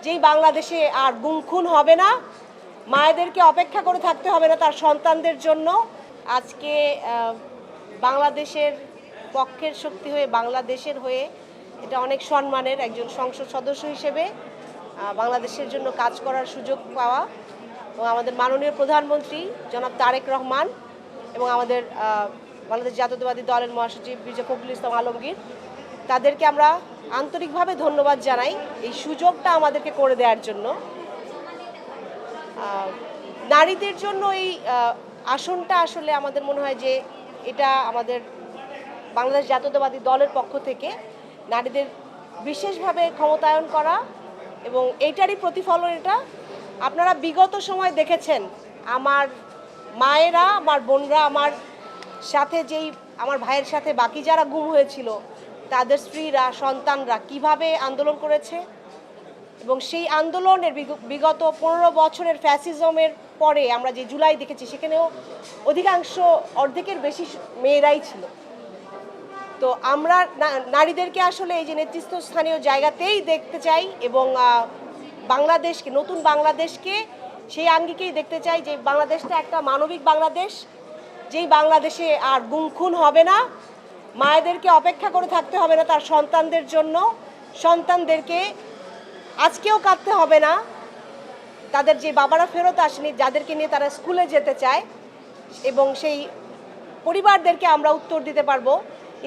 যেই বাংলাদেশে আর গুম খুন হবে না, মায়েদেরকে অপেক্ষা করে থাকতে হবে না তার সন্তানদের জন্য। আজকে বাংলাদেশের পক্ষের শক্তি হয়ে, বাংলাদেশের হয়ে, এটা অনেক সম্মানের একজন সংসদ সদস্য হিসেবে বাংলাদেশের জন্য কাজ করার সুযোগ পাওয়া, এবং আমাদের মাননীয় প্রধানমন্ত্রী জনাব তারেক রহমান এবং আমাদের বাংলাদেশ জাতীয়তাবাদী দলের মহাসচিব মির্জা ফখরুল ইসলাম আলমগীর, তাদেরকে আমরা আন্তরিকভাবে ধন্যবাদ জানাই এই সুযোগটা আমাদেরকে করে দেওয়ার জন্য। নারীদের জন্য এই আসনটা আসলে আমাদের মনে হয় যে এটা আমাদের বাংলাদেশ জাতীয়তাবাদী দলের পক্ষ থেকে নারীদের বিশেষভাবে ক্ষমতায়ন করা, এবং এইটারই প্রতিফলন এটা। আপনারা বিগত সময় দেখেছেন আমার মায়েরা, আমার বোনরা, আমার সাথে আমার ভাইয়ের সাথে বাকি যারা গুম হয়েছিল তাদের স্ত্রীরা, সন্তানরা কিভাবে আন্দোলন করেছে, এবং সেই আন্দোলনের বিগত 15 বছরের ফ্যাসিজমের পরে আমরা যে জুলাই দেখেছি সেখানেও অর্ধেকের বেশি মেয়েরাই ছিল। তো আমরা নারীদেরকে আসলে এই যে নেতৃত্বস্থানীয় জায়গাতেই দেখতে চাই, এবং বাংলাদেশকে, নতুন বাংলাদেশকে সেই আঙ্গিকেই দেখতে চাই যে বাংলাদেশটা একটা মানবিক বাংলাদেশ, যেই বাংলাদেশে আর গুম খুন হবে না, মায়েদেরকে অপেক্ষা করে থাকতে হবে না তার সন্তানদের জন্য, সন্তানদেরকে আজকেও কাঁদতে হবে না, তাদের যে বাবারা ফেরত আসেনি, যাদেরকে নিয়ে তারা স্কুলে যেতে চায়, এবং সেই পরিবারদেরকে আমরা উত্তর দিতে পারবো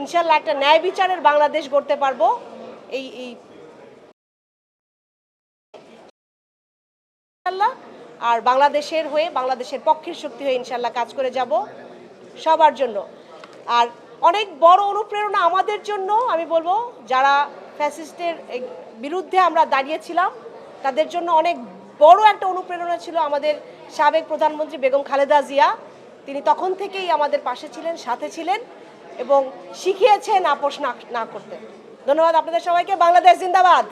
ইনশাল্লাহ, একটা ন্যায় বিচারের বাংলাদেশ গড়তে পারবো। এই ইনশাল্লাহ, আর বাংলাদেশের হয়ে, বাংলাদেশের পক্ষের শক্তি হয়ে ইনশাল্লাহ কাজ করে যাব সবার জন্য। আর অনেক বড় অনুপ্রেরণা আমাদের জন্য, আমি বলবো যারা ফ্যাসিস্টের বিরুদ্ধে আমরা দাঁড়িয়েছিলাম তাদের জন্য অনেক বড় একটা অনুপ্রেরণা ছিল আমাদের সাবেক প্রধানমন্ত্রী বেগম খালেদা জিয়া। তিনি তখন থেকেই আমাদের পাশে ছিলেন, সাথে ছিলেন, এবং শিখিয়েছেন আপোষ না করতে। ধন্যবাদ আপনাদের সবাইকে। বাংলাদেশ জিন্দাবাদ।